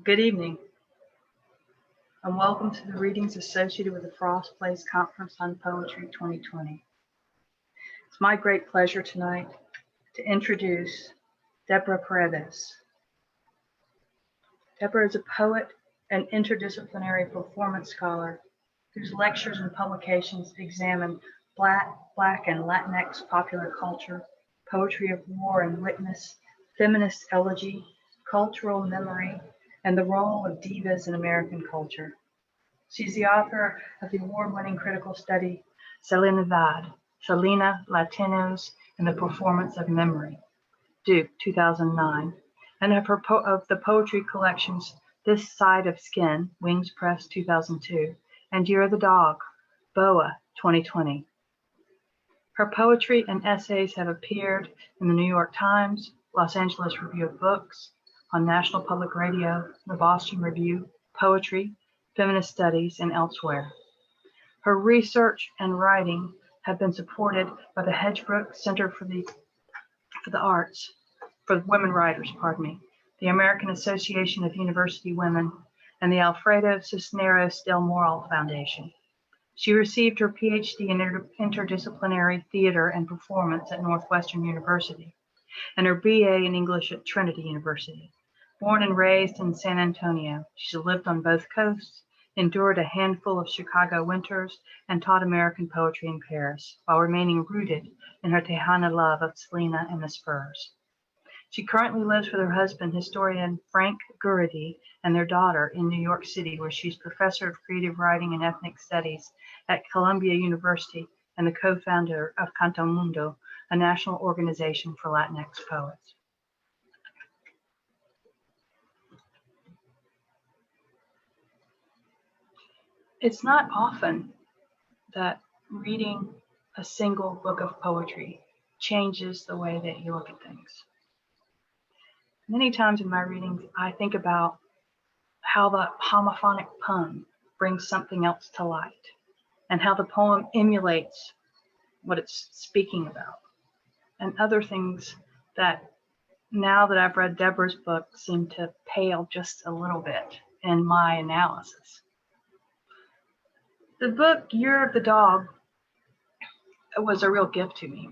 Good evening, and welcome to the readings associated with the Frost Place Conference on Poetry 2020. It's my great pleasure tonight to introduce Deborah Paredez. Deborah is a poet and interdisciplinary performance scholar whose lectures and publications examine Black and Latinx popular culture, poetry of war and witness, feminist elegy, cultural memory, and the role of divas in American culture. She's the author of the award-winning critical study, Selena, Latinos and the Performance of Memory, Duke, 2009, and of the poetry collections This Side of Skin, Wings Press, 2002, and Year of the Dog, Boa, 2020. Her poetry and essays have appeared in the New York Times, Los Angeles Review of Books, on National Public Radio, the Boston Review, Poetry, Feminist Studies, and elsewhere. Her research and writing have been supported by the Hedgebrook Center for the Arts, for Women Writers, the American Association of University Women, and the Alfredo Cisneros del Moral Foundation. She received her PhD in interdisciplinary theater and performance at Northwestern University, and her BA in English at Trinity University. Born and raised in San Antonio, she's lived on both coasts, endured a handful of Chicago winters, and taught American poetry in Paris, while remaining rooted in her Tejana love of Selena and the Spurs. She currently lives with her husband, historian Frank Guridi, and their daughter in New York City, where she's professor of creative writing and ethnic studies at Columbia University and the co-founder of Canto Mundo, a national organization for Latinx poets. It's not often that reading a single book of poetry changes the way that you look at things. Many times in my readings, I think about how the homophonic pun brings something else to light, and how the poem emulates what it's speaking about, and other things that, now that I've read Deborah's book, seem to pale just a little bit in my analysis. The book, Year of the Dog, was a real gift to me.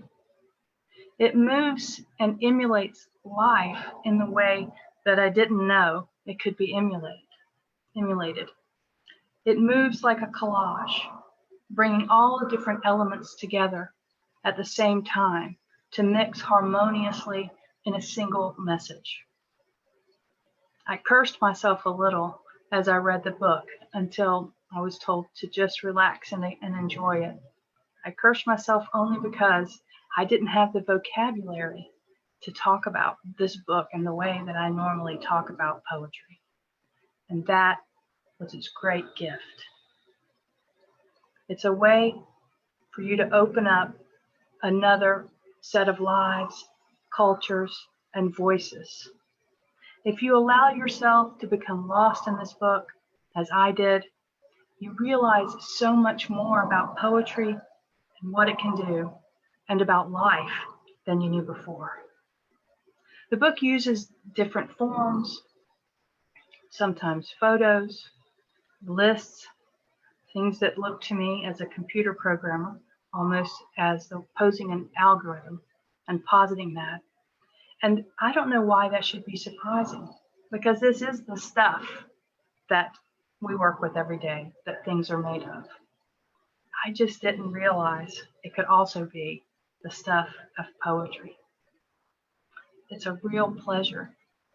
It moves and emulates life in the way that I didn't know it could be emulated. It moves like a collage, bringing all the different elements together at the same time to mix harmoniously in a single message. I cursed myself a little as I read the book until I was told to just relax and enjoy it. I cursed myself only because I didn't have the vocabulary to talk about this book in the way that I normally talk about poetry. And that was its great gift. It's a way for you to open up another set of lives, cultures, and voices. If you allow yourself to become lost in this book, as I did, you realize so much more about poetry and what it can do, and about life than you knew before. The book uses different forms, sometimes photos, lists, things that look to me as a computer programmer, almost as though posing an algorithm and positing that. And I don't know why that should be surprising, because this is the stuff that we work with every day, that things are made of. I just didn't realize it could also be the stuff of poetry. It's a real pleasure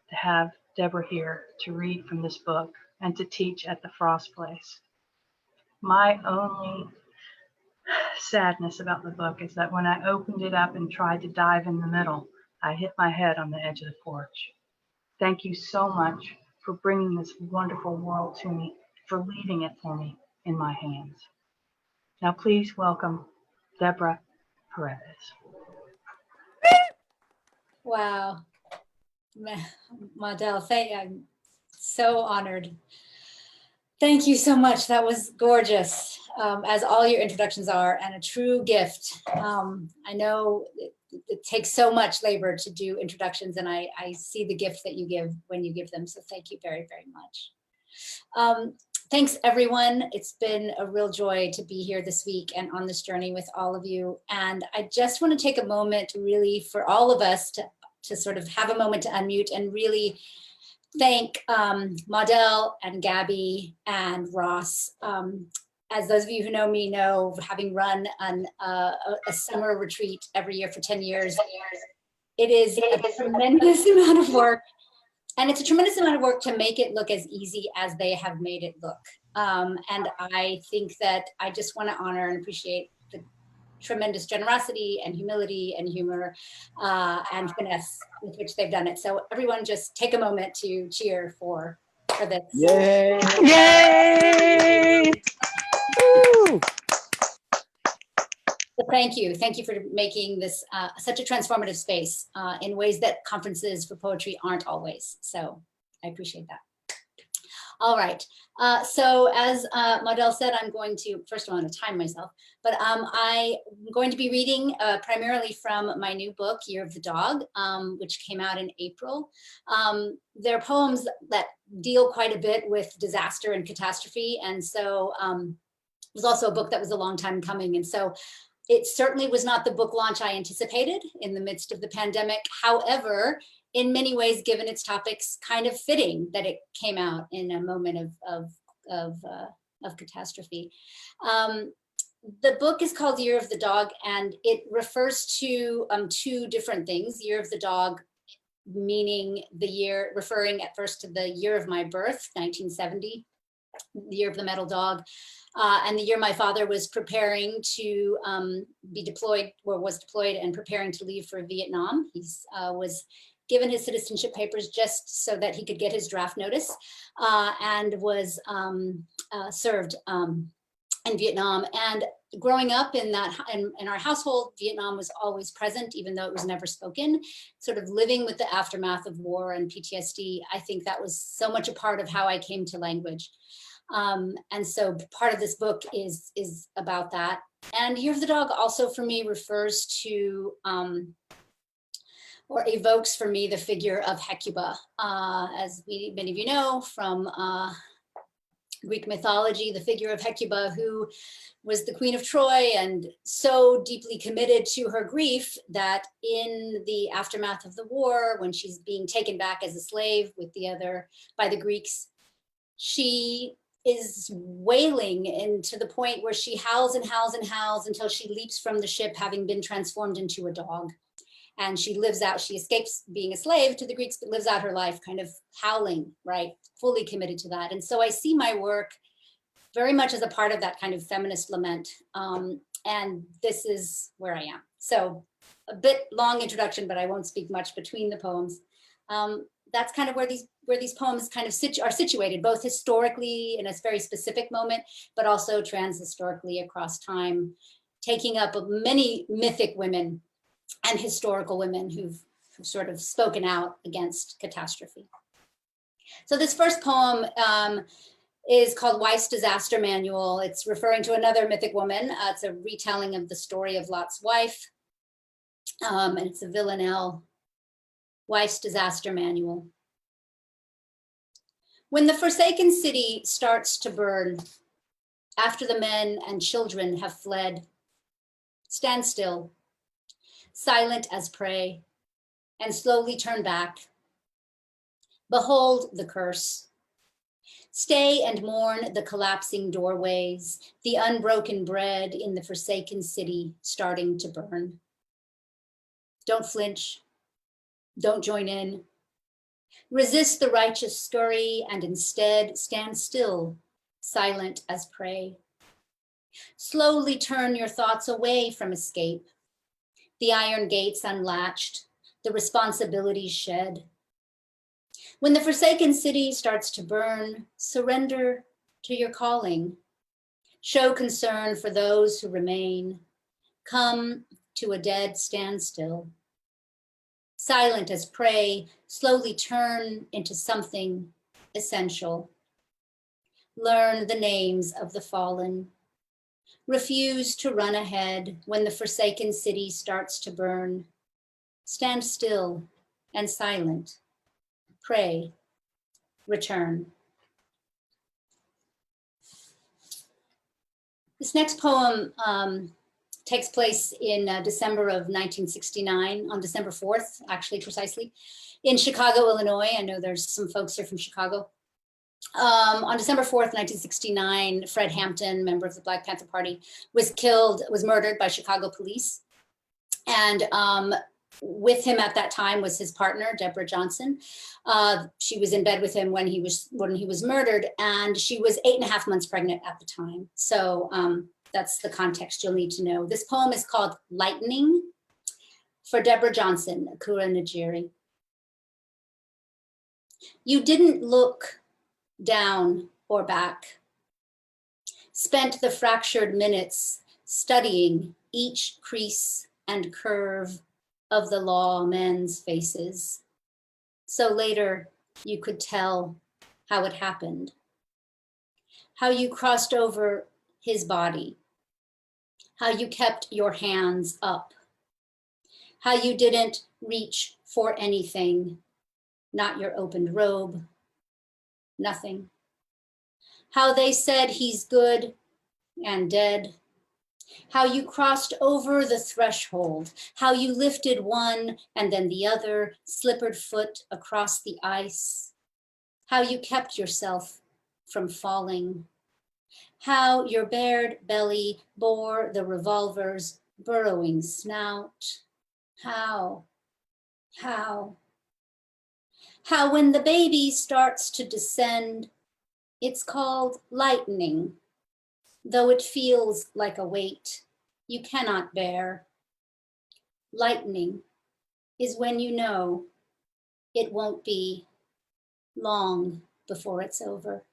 to have Deborah here to read from this book and to teach at the Frost Place. My only sadness about the book is that when I opened it up and tried to dive in the middle, I hit my head on the edge of the porch. Thank you so much for bringing this wonderful world to me, for leaving it for me in my hands. Now please welcome Deborah Paredez. Wow. Madel, I'm so honored. Thank you so much. That was gorgeous, as all your introductions are, and a true gift. I know it takes so much labor to do introductions, and I see the gift that you give when you give them. So thank you very, very much. Thanks, everyone. It's been a real joy to be here this week and on this journey with all of you. And I just want to take a moment really for all of us to sort of have a moment to unmute and really thank Maudel and Gabby and Ross. As those of you who know me know, having run a summer retreat every year for 10 years, it is a tremendous amount of work. And it's a tremendous amount of work to make it look as easy as they have made it look. And I think that I just want to honor and appreciate the tremendous generosity and humility and humor and finesse with which they've done it. So everyone just take a moment to cheer for this. Yay! Yay! Woo! So thank you. Thank you for making this such a transformative space in ways that conferences for poetry aren't always. So I appreciate that. All right. So as Maudel said, I'm going to, first of all, I'm going to time myself, but I'm going to be reading primarily from my new book, Year of the Dog, which came out in April. They're poems that deal quite a bit with disaster and catastrophe. And so it was also a book that was a long time coming. And so it certainly was not the book launch I anticipated in the midst of the pandemic. However, in many ways, given its topics, kind of fitting that it came out in a moment of catastrophe. The book is called Year of the Dog, and it refers to two different things. Year of the Dog, meaning the year, referring at first to the year of my birth, 1970, the year of the metal dog, and the year my father was preparing to be deployed, or was deployed and preparing to leave for Vietnam. He was given his citizenship papers just so that he could get his draft notice, and was served in Vietnam. And growing up in our household, Vietnam was always present, even though it was never spoken. Sort of living with the aftermath of war and PTSD, I think that was so much a part of how I came to language. And so part of this book is about that. And Year of the Dog also for me refers to, or evokes for me the figure of Hecuba. As many of you know from Greek mythology, the figure of Hecuba, who was the queen of Troy and so deeply committed to her grief that in the aftermath of the war, when she's being taken back as a slave by the Greeks, she is wailing, and to the point where she howls and howls and howls until she leaps from the ship, having been transformed into a dog. And she escapes being a slave to the Greeks, but lives out her life kind of howling, right? Fully committed to that. And so I see my work very much as a part of that kind of feminist lament. And this is where I am. So a bit long introduction, but I won't speak much between the poems. That's kind of where these poems kind of are situated, both historically in a very specific moment, but also transhistorically across time, taking up many mythic women and historical women who've sort of spoken out against catastrophe. So this first poem is called Wife's Disaster Manual. It's referring to another mythic woman. It's a retelling of the story of Lot's wife. And it's a villanelle. Wife's Disaster Manual. When the forsaken city starts to burn, after the men and children have fled, stand still, silent as prey, and slowly turn back. Behold the curse. Stay and mourn the collapsing doorways, the unbroken bread in the forsaken city starting to burn. Don't flinch. Don't join in. Resist the righteous scurry and instead stand still, silent as prey. Slowly turn your thoughts away from escape. The iron gates unlatched, the responsibilities shed. When the forsaken city starts to burn, surrender to your calling. Show concern for those who remain. Come to a dead standstill. Silent as prey, slowly turn into something essential. Learn the names of the fallen. Refuse to run ahead when the forsaken city starts to burn. stand still and silent, pray, return. This next poem takes place in December of 1969, on December 4th, actually, precisely, in Chicago, Illinois. I know there's some folks here from Chicago. On December 4th, 1969, Fred Hampton, member of the Black Panther Party, was murdered by Chicago police. And with him at that time was his partner, Deborah Johnson. She was in bed with him when he was murdered, and she was 8.5 months pregnant at the time. So that's the context you'll need to know. This poem is called Lightning for Deborah Johnson, Akura Najiri. You didn't look down or back, spent the fractured minutes studying each crease and curve of the lawmen's faces. So later you could tell how it happened, how you crossed over his body, how you kept your hands up, how you didn't reach for anything, not your opened robe, nothing. How they said he's good and dead. How you crossed over the threshold, how you lifted one and then the other slippered foot across the ice. How you kept yourself from falling. How your bared belly bore the revolver's burrowing snout. How when the baby starts to descend, it's called lightning, though it feels like a weight you cannot bear. Lightning is when you know it won't be long before it's over.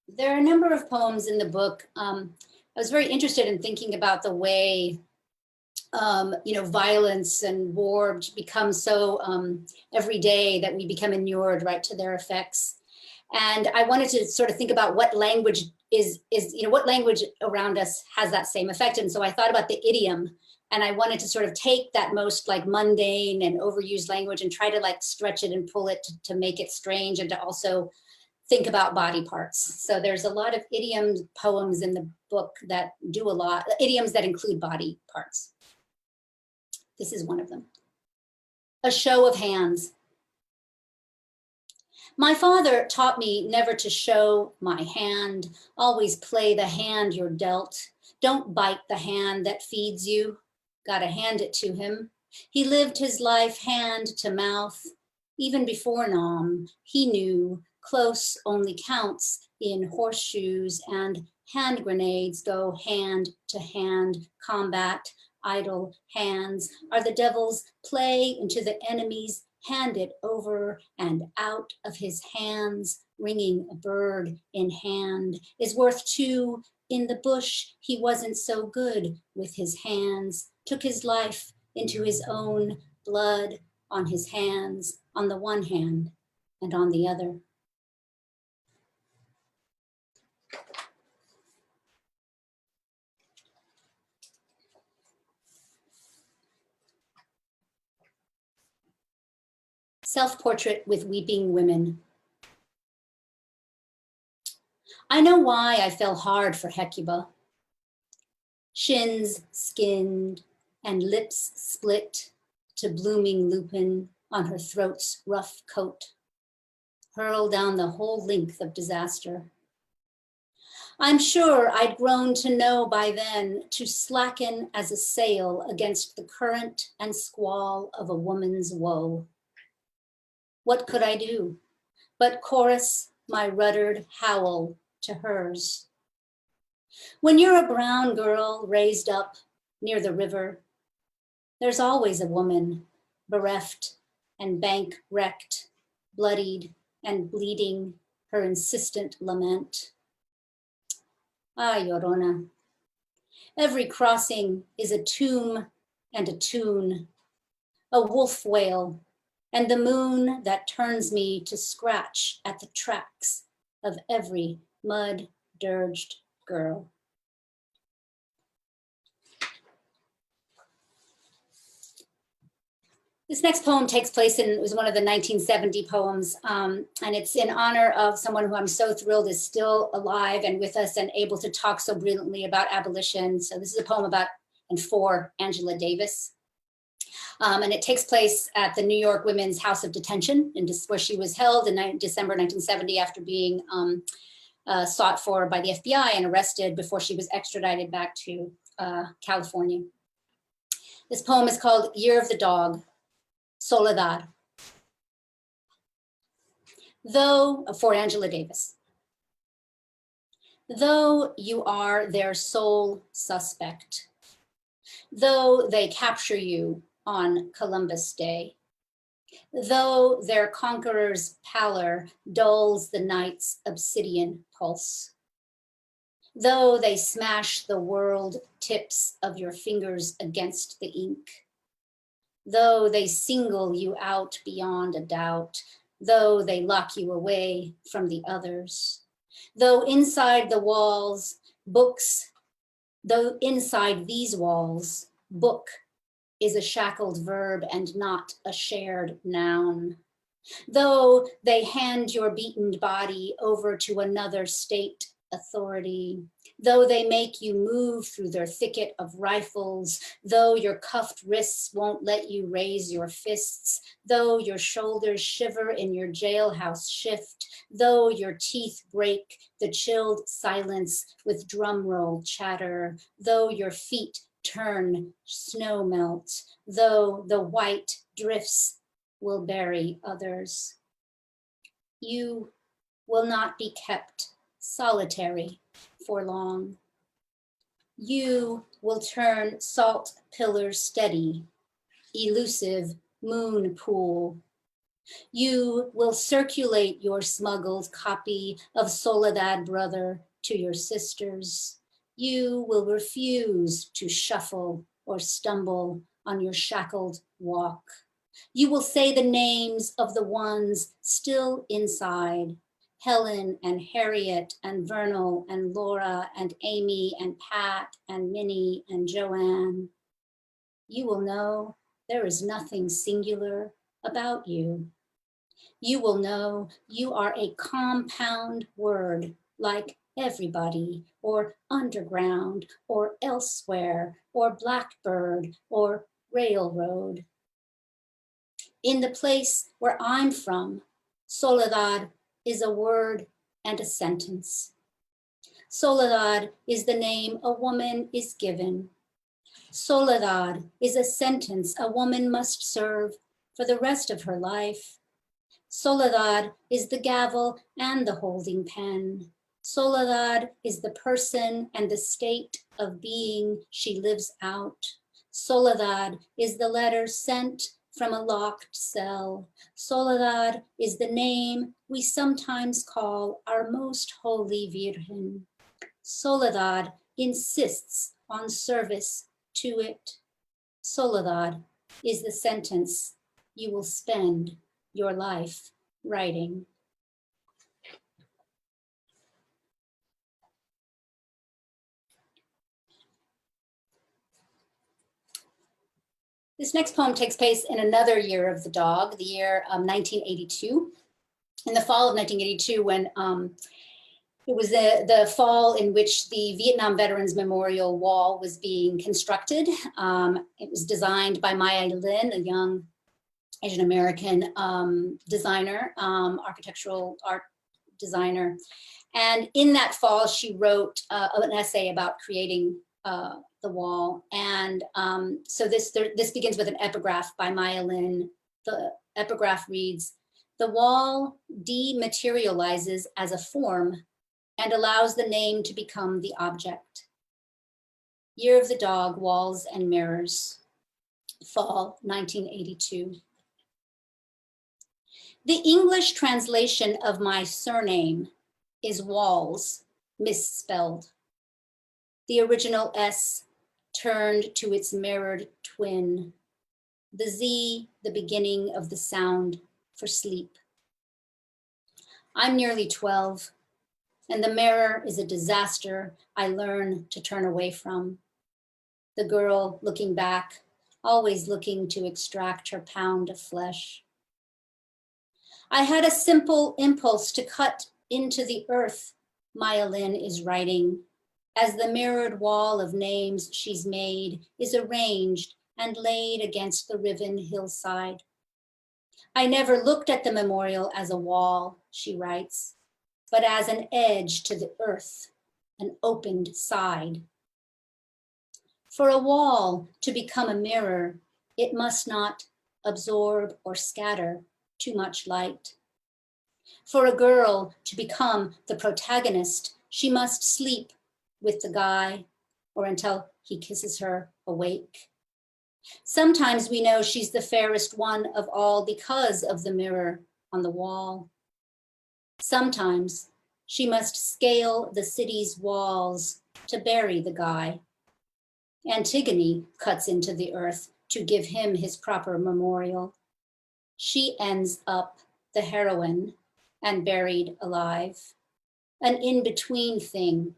There are a number of poems in the book. I was very interested in thinking about the way violence and war become so everyday that we become inured, right, to their effects. And I wanted to sort of think about what language what language around us has that same effect. And so I thought about the idiom, and I wanted to sort of take that most like mundane and overused language and try to like stretch it and pull it to make it strange, and to also think about body parts. So there's a lot of idiom poems in the book that do a lot, idioms that include body parts. This is one of them. A show of hands. My father taught me never to show my hand, always play the hand you're dealt. Don't bite the hand that feeds you, gotta hand it to him. He lived his life hand to mouth. Even before Nam, he knew close only counts in horseshoes, and hand grenades go hand to hand combat. Idle hands are the devil's play into the enemy's, hand it over and out of his hands. Ringing a bird in hand is worth two. In the bush, he wasn't so good with his hands, took his life into his own blood on his hands, on the one hand and on the other. Self-portrait with weeping women. I know why I fell hard for Hecuba. Shins skinned and lips split to blooming lupin on her throat's rough coat, hurl down the whole length of disaster. I'm sure I'd grown to know by then to slacken as a sail against the current and squall of a woman's woe. What could I do but chorus my ruddered howl to hers? When you're a brown girl raised up near the river, there's always a woman bereft and bank-wrecked, bloodied and bleeding her insistent lament. Ah, Llorona. Every crossing is a tomb and a tune, a wolf wail, and the moon that turns me to scratch at the tracks of every mud-dirged girl. This next poem takes place in, it was one of the 1970 poems, and it's in honor of someone who I'm so thrilled is still alive and with us and able to talk so brilliantly about abolition. So this is a poem about and for Angela Davis. And it takes place at the New York Women's House of Detention, where she was held in December 1970 after being sought for by the FBI and arrested before she was extradited back to California. This poem is called Year of the Dog, Soledad. Though, for Angela Davis. Though you are their sole suspect, though they capture you on Columbus Day, though their conqueror's pallor dulls the night's obsidian pulse, though they smash the world tips of your fingers against the ink, though they single you out beyond a doubt, though they lock you away from the others, though inside the walls, books, though inside these walls, book is a shackled verb and not a shared noun, though they hand your beaten body over to another state authority, though they make you move through their thicket of rifles, though your cuffed wrists won't let you raise your fists, though your shoulders shiver in your jailhouse shift, though your teeth break the chilled silence with drum roll chatter, though your feet turn snow melt, though the white drifts will bury others. You will not be kept solitary for long. You will turn salt pillars steady, elusive moon pool. You will circulate your smuggled copy of Soledad Brother to your sisters. You will refuse to shuffle or stumble on your shackled walk. You will say the names of the ones still inside, Helen and Harriet and Vernal and Laura and Amy and Pat and Minnie and Joanne. You will know there is nothing singular about you. You will know you are a compound word like everybody or underground or elsewhere or blackbird or railroad. In the place where I'm from, Soledad is a word and a sentence. Soledad is the name a woman is given. Soledad is a sentence a woman must serve for the rest of her life. Soledad is the gavel and the holding pen. Soledad is the person and the state of being she lives out. Soledad is the letter sent from a locked cell. Soledad is the name we sometimes call our most holy Virgin. Soledad insists on service to it. Soledad is the sentence you will spend your life writing. This next poem takes place in another year of the dog, the year 1982. In the fall of 1982, when it was the fall in which the Vietnam Veterans Memorial Wall was being constructed. It was designed by Maya Lin, a young Asian American designer, architectural art designer. And in that fall, she wrote an essay about creating the wall. And so this begins with an epigraph by Maya Lin. The epigraph reads, "The wall dematerializes as a form and allows the name to become the object." Year of the Dog, Walls and Mirrors, fall 1982. The English translation of my surname is Walls, misspelled. The original S turned to its mirrored twin. The Z, the beginning of the sound for sleep. I'm nearly 12. and the mirror is a disaster I learn to turn away from. The girl looking back, always looking to extract her pound of flesh. I had a simple impulse to cut into the earth, Maya Lin is writing, as the mirrored wall of names she's made is arranged and laid against the riven hillside. I never looked at the memorial as a wall, she writes, but as an edge to the earth, an opened side. For a wall to become a mirror, it must not absorb or scatter too much light. For a girl to become the protagonist, she must sleep with the guy or until he kisses her awake. Sometimes we know she's the fairest one of all because of the mirror on the wall. Sometimes she must scale the city's walls to bury the guy. Antigone cuts into the earth to give him his proper memorial. She ends up the heroine and buried alive, an in-between thing,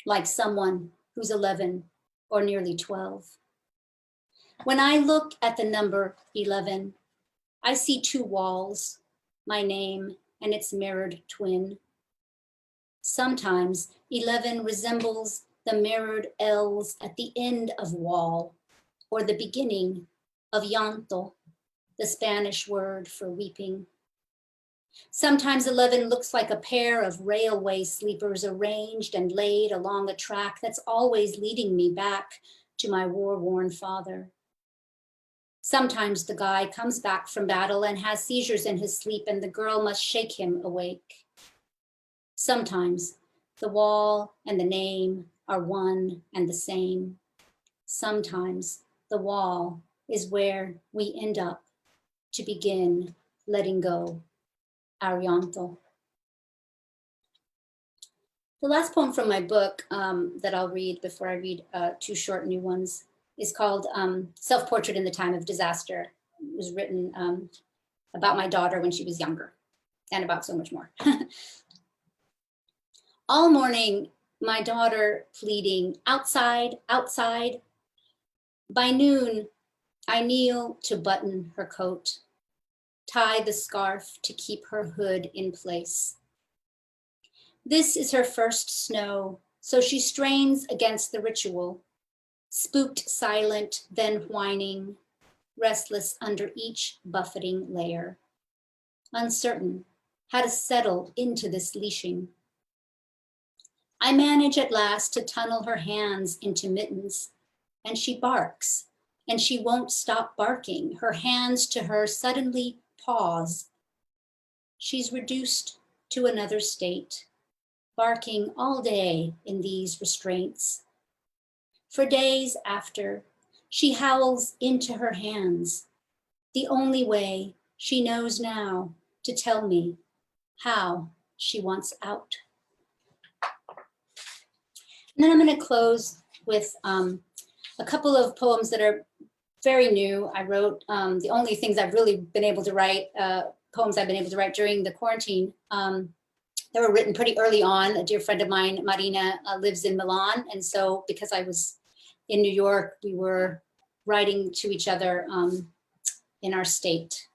like someone who's 11 or nearly 12. When I look at the number 11, I see two walls, my name and its mirrored twin. Sometimes 11 resembles the mirrored L's at the end of wall or the beginning of llanto, the Spanish word for weeping. Sometimes 11 looks like a pair of railway sleepers arranged and laid along a track that's always leading me back to my war-worn father. Sometimes the guy comes back from battle and has seizures in his sleep and the girl must shake him awake. Sometimes the wall and the name are one and the same. Sometimes the wall is where we end up to begin letting go our llanto. The last poem from my book that I'll read before I read two short new ones is called Self-Portrait in the Time of Disaster. It was written about my daughter when she was younger and about so much more. All morning, my daughter pleading, outside, outside. By noon, I kneel to button her coat, tie the scarf to keep her hood in place. This is her first snow, so she strains against the ritual, spooked silent, then whining, restless under each buffeting layer, uncertain how to settle into this leashing. I manage at last to tunnel her hands into mittens, and she barks, and she won't stop barking. Her hands to her suddenly pause. She's reduced to another state, barking all day in these restraints. For days after, she howls into her hands, the only way she knows now to tell me how she wants out. And then I'm going to close with a couple of poems that are very new. I wrote the only things I've really been able to write, poems I've been able to write during the quarantine. They were written pretty early on. A dear friend of mine, Marina, lives in Milan. And so because I was in New York, we were writing to each other in our state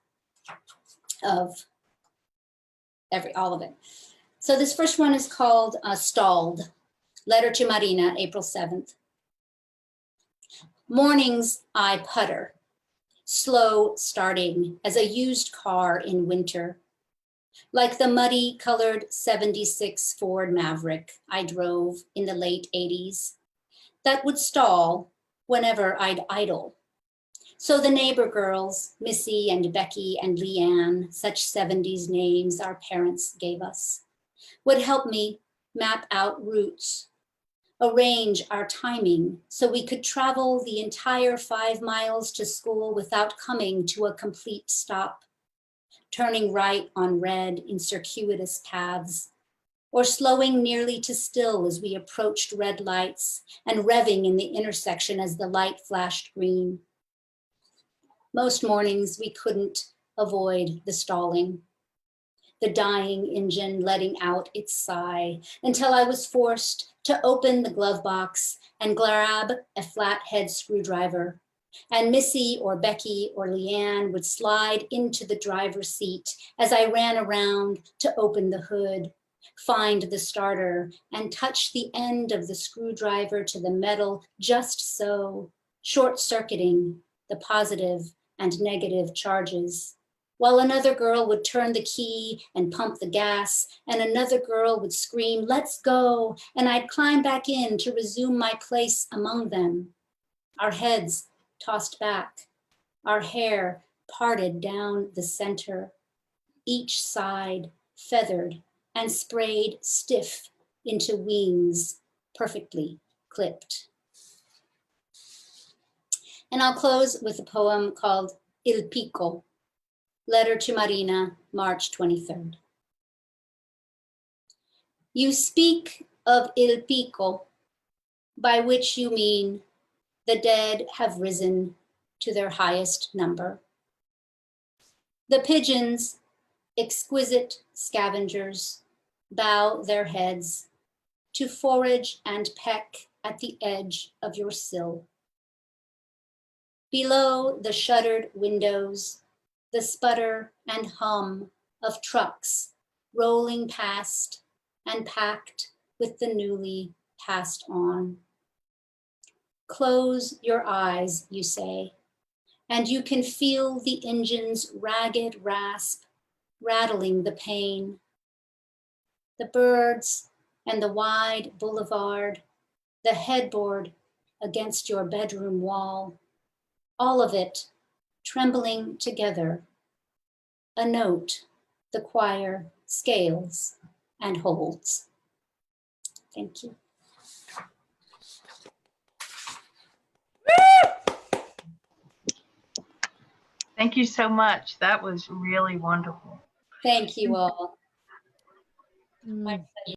of all of it. So this first one is called Stalled. Letter to Marina, April 7th. Mornings I putter, slow starting as a used car in winter. Like the muddy colored 76 Ford Maverick I drove in the late 80s that would stall whenever I'd idle. So the neighbor girls, Missy and Becky and Leanne, such 70s names our parents gave us, would help me map out routes, arrange our timing so we could travel the entire 5 miles to school without coming to a complete stop, turning right on red in circuitous paths, or slowing nearly to still as we approached red lights and revving in the intersection as the light flashed green. Most mornings we couldn't avoid the stalling. the dying engine letting out its sigh, until I was forced to open the glove box and grab a flathead screwdriver. And Missy or Becky or Leanne would slide into the driver's seat as I ran around to open the hood, find the starter, and touch the end of the screwdriver to the metal just so, short-circuiting the positive and negative charges. While another girl would turn the key and pump the gas, and another girl would scream, "Let's go," and I'd climb back in to resume my place among them. Our heads tossed back, our hair parted down the center, each side feathered and sprayed stiff into wings, perfectly clipped. And I'll close with a poem called Il Pico, Letter to Marina, March 23rd. You speak of Il Pico, by which you mean the dead have risen to their highest number. The pigeons, exquisite scavengers, bow their heads to forage and peck at the edge of your sill. Below the shuttered windows, the sputter and hum of trucks rolling past and packed with the newly passed on. Close your eyes, you say, and you can feel the engine's ragged rasp rattling the pane. The birds and the wide boulevard, the headboard against your bedroom wall, all of it trembling together. A note the choir scales and holds. Thank you. Thank you so much. That was really wonderful. Thank you all. My Mm. pleasure.